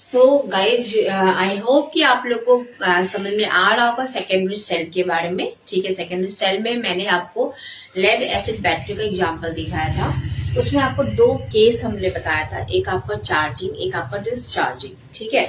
So guys I hope कि आप लोग को समझ में आ रहा होगा सेकेंडरी सेल के बारे में। ठीक है, सेकेंडरी सेल में मैंने आपको लेड एसिड बैटरी का एग्जांपल दिखाया था। उसमें आपको दो केस हमने बताया था, एक आपका चार्जिंग, एक आपका डिस्चार्जिंग। ठीक है,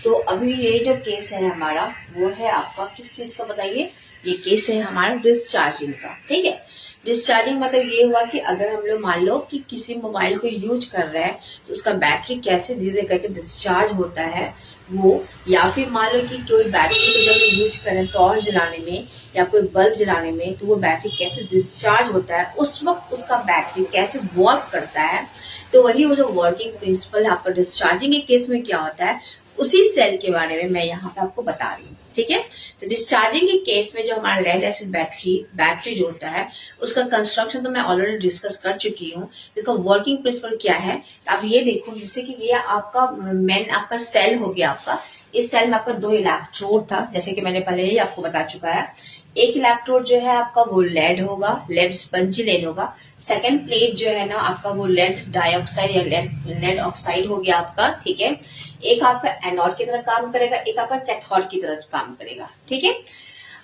तो अभी ये जो केस है हमारा वो है आपका किस चीज का बताइए? ये केस है हमारा डिस्चार्जिंग का। ठीक है, डिस्चार्जिंग मतलब ये हुआ कि अगर हम लोग मान लो कि किसी मोबाइल को यूज कर रहे हैं तो उसका बैटरी कैसे धीरे धीरे करके डिस्चार्ज होता है वो, या फिर मान लो कि कोई बैटरी को जब हम यूज करें टॉर्च जलाने में या कोई बल्ब जलाने में तो वो बैटरी कैसे डिस्चार्ज होता है, उस वक्त उसका बैटरी कैसे वर्क करता है। तो वही वो जो वर्किंग प्रिंसिपल है आपका डिस्चार्जिंग के केस में क्या होता है, उसी सेल के बारे में मैं यहाँ पे आपको बता रही हूँ। ठीक है, तो डिस्चार्जिंग के केस में जो हमारा लेड एसिड बैटरी जो होता है उसका कंस्ट्रक्शन तो मैं ऑलरेडी डिस्कस कर चुकी हूँ। इसका वर्किंग प्रिंसिपल क्या है आप ये देखो, जैसे कि ये आपका मेन आपका सेल हो गया। आपका इस सेल में आपका दो इलेक्ट्रोड था, जैसे कि मैंने पहले ही आपको बता चुका है। एक इलेक्ट्रोड जो है आपका वो लेड होगा, लेड स्पंजी लेड होगा। सेकेंड प्लेट जो है ना आपका वो लेड डाइऑक्साइड या लेड ऑक्साइड हो गया आपका। ठीक है, एक आपका एनोड की तरह काम करेगा, एक आपका कैथोड की तरह काम करेगा। ठीक है,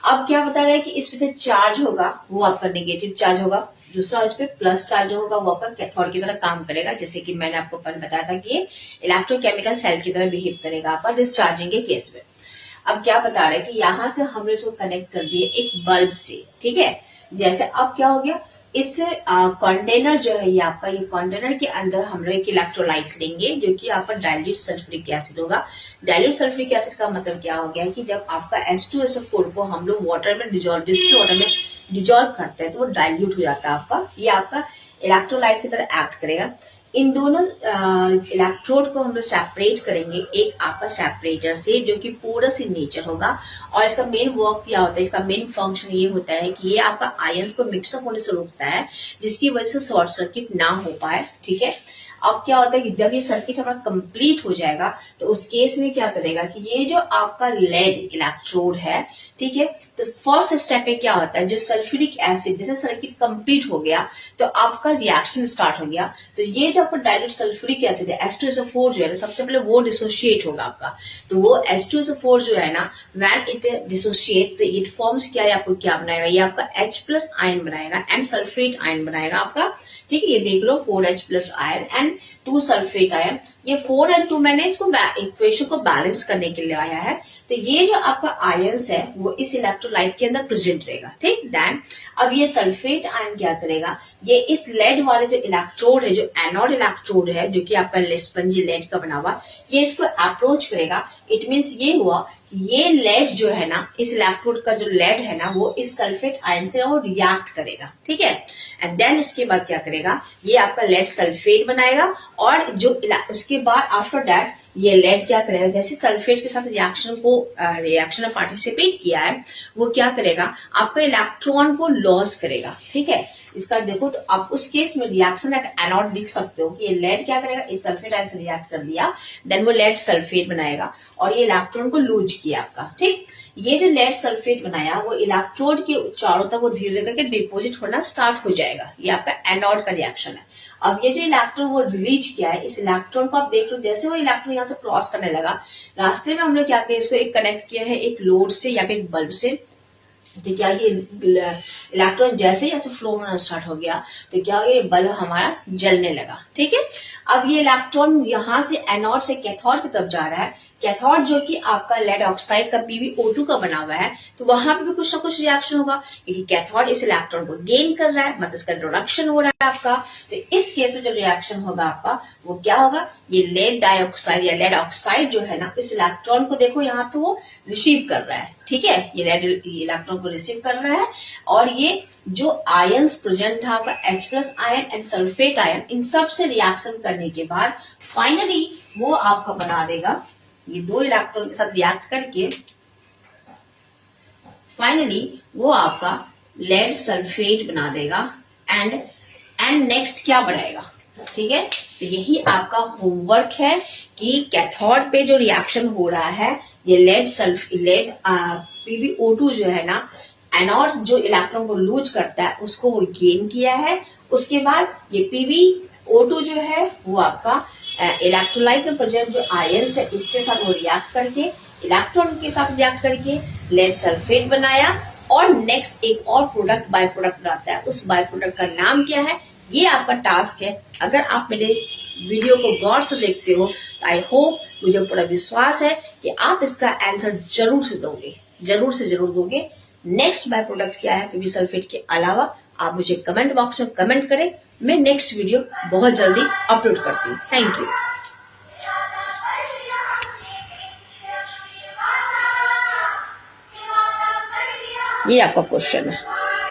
अब क्या बता रहे हैं कि इस पे जो चार्ज होगा वो आपका नेगेटिव चार्ज होगा, दूसरा इस पे प्लस चार्ज होगा, वो आपका कैथोड की तरह काम करेगा। जैसे कि मैंने आपको पहले बताया था कि ये इलेक्ट्रोकेमिकल सेल की तरह बिहेव करेगा आपका डिस्चार्जिंग के केस में। अब क्या बता रहे हैं कि यहां से हमने इसको कनेक्ट कर दिए एक बल्ब से। ठीक है, जैसे अब क्या हो गया, इस कंटेनर जो है ये आपका, ये कंटेनर के अंदर हम लोग एक इलेक्ट्रोलाइट लेंगे जो कि आपका डाइल्यूट सल्फ्यूरिक एसिड होगा। डाइल्यूट सल्फ्यूरिक एसिड का मतलब क्या हो गया कि जब आपका H2SO4 को हम लोग वाटर में डिस्टिल्ड वाटर में डिजोल्व करते हैं तो वो डाइल्यूट हो जाता है आपका। ये आपका इलेक्ट्रोलाइट की तरह एक्ट करेगा। इन दोनों इलेक्ट्रोड को हम लोग सेपरेट करेंगे एक आपका सेपरेटर से जो कि पोरस इन नेचर होगा। और इसका मेन वर्क क्या होता है, इसका मेन फंक्शन ये होता है कि ये आपका आयंस को मिक्सअप होने से रोकता है जिसकी वजह से शॉर्ट सर्किट ना हो पाए। ठीक है, अब क्या होता है कि जब ये सर्किट हमारा कंप्लीट हो जाएगा तो उस केस में क्या करेगा कि ये जो आपका लेड इलेक्ट्रोड है, ठीक है, तो फर्स्ट स्टेप पे क्या होता है, जो सल्फ्यूरिक एसिड जैसे सर्किट कंप्लीट हो गया तो आपका रिएक्शन स्टार्ट हो गया। तो ये जो आपका डाइल्यूट सल्फ्यूरिक एसिड है H2SO4 जो है सबसे पहले वो डिसोशिएट होगा आपका। तो वो H2SO4 जो है ना व्हेन इट डिसोशिएट तो इट फॉर्म्स क्या है, आपको क्या बनाएगा, ये आपका H+ आयन बनाएगा एंड सल्फेट आयन बनाएगा आपका। ठीक है, ये देख लो 4H+ ion and 2 sulphate ion. ये 4 और 2 मैंने इसको इक्वेशन को बैलेंस करने के लिए आया है। तो ये जो आपका आयंस है वो इस इलेक्ट्रोलाइट के अंदर प्रेजेंट रहेगा। ठीक, देन अब ये सल्फेट आयन क्या करेगा, ये इस लेड वाले जो इलेक्ट्रोड है, जो एनोड इलेक्ट्रोड है जो कि आपका स्पंजी लेड का बना हुआ, ये इसको अप्रोच करेगा। इट मीन्स ये हुआ ये लेड जो है ना, इस इलेक्ट्रोड का जो लेड है ना वो इस सल्फेट आयन से वो रिएक्ट करेगा। ठीक है, एंड देन उसके बाद क्या करेगा, ये आपका लेड सल्फेट बनाएगा। और जो उसके बाद आफ्टर दैट ये लेड क्या करेगा, जैसे सल्फेट के साथ रिएक्शन में पार्टिसिपेट किया है वो क्या करेगा, आपका इलेक्ट्रॉन को लॉस करेगा। ठीक है, इसका देखो तो आप उस केस में रिएक्शन एट एनोड लिख सकते हो कि ये लेड क्या करेगा, इस सल्फेट आयन से रिएक्ट कर दिया, देन वो लेड सल्फेट बनाएगा और ये इलेक्ट्रॉन को लूज किया आपका। ठीक, ये जो लेड सल्फेट बनाया वो इलेक्ट्रोड के चारों तरफ वो धीरे धीरे करके डिपोजिट होना स्टार्ट हो जाएगा। ये आपका एनोड का रिएक्शन है। अब ये जो इलेक्ट्रॉन वो रिलीज किया है, इस इलेक्ट्रॉन को आप देख लो, जैसे वो इलेक्ट्रॉन यहाँ से क्रॉस करने लगा, रास्ते में हमने क्या किया, इसको एक कनेक्ट किया है एक लोड से या फिर एक बल्ब से। तो क्या ये इलेक्ट्रॉन जैसे ही ऐसे फ्लो होना स्टार्ट हो गया तो क्या हो गया, ये बल्ब हमारा जलने लगा। ठीक है, अब ये इलेक्ट्रॉन यहाँ से एनोड से कैथोड की तरफ जा रहा है। कैथोड जो कि आपका लेड ऑक्साइड का PbO2 का बना हुआ है, तो वहां पे भी कुछ ना कुछ रिएक्शन होगा क्योंकि कैथोड इस इलेक्ट्रॉन को गेन कर रहा है, मतलब इसका रिडक्शन हो रहा है आपका। तो इस केस में जो रिएक्शन होगा आपका वो क्या होगा, ये लेड डाइऑक्साइड या लेड ऑक्साइड जो है ना इस इलेक्ट्रॉन को देखो यहाँ पे वो रिसीव कर रहा है। ठीक है, ये लेड इलेक्ट्रॉन को रिसीव कर रहा है और ये जो आयंस प्रेजेंट था आपका H+ ion and sulphate ion, इन सब से रिएक्शन करने के बाद फाइनली वो आपका बना देगा, ये दो इलेक्ट्रॉन के साथ रिएक्ट करके फाइनली वो आपका लेड सल्फेट बना देगा एंड नेक्स्ट क्या बनाएगा। ठीक है, तो यही आपका होमवर्क है कि कैथोड पे जो रिएक्शन हो रहा है ये लेड PbO2 जो है ना, एनोड जो इलेक्ट्रॉन को लूज करता है उसको वो गेन किया है। उसके बाद ये O2 जो है वो आपका इलेक्ट्रोलाइट में प्रेजेंट जो आयंस है इसके साथ वो रिएक्ट करके, इलेक्ट्रॉन के साथ रिएक्ट करके लेड सल्फेट बनाया और नेक्स्ट एक और प्रोडक्ट बाय प्रोडक्ट बनाता है। उस बाय प्रोडक्ट का नाम क्या है, ये आपका टास्क है। अगर आप मेरे वीडियो को गौर से देखते हो तो आई होप, मुझे पूरा विश्वास है कि आप इसका आंसर जरूर से दोगे, जरूर से जरूर दोगे। नेक्स्ट बाय प्रोडक्ट क्या है पीबी सल्फेट के अलावा, आप मुझे कमेंट बॉक्स में कमेंट करें। मैं नेक्स्ट वीडियो बहुत जल्दी अपलोड करती हूँ। Thank you. ये आपका क्वेश्चन है।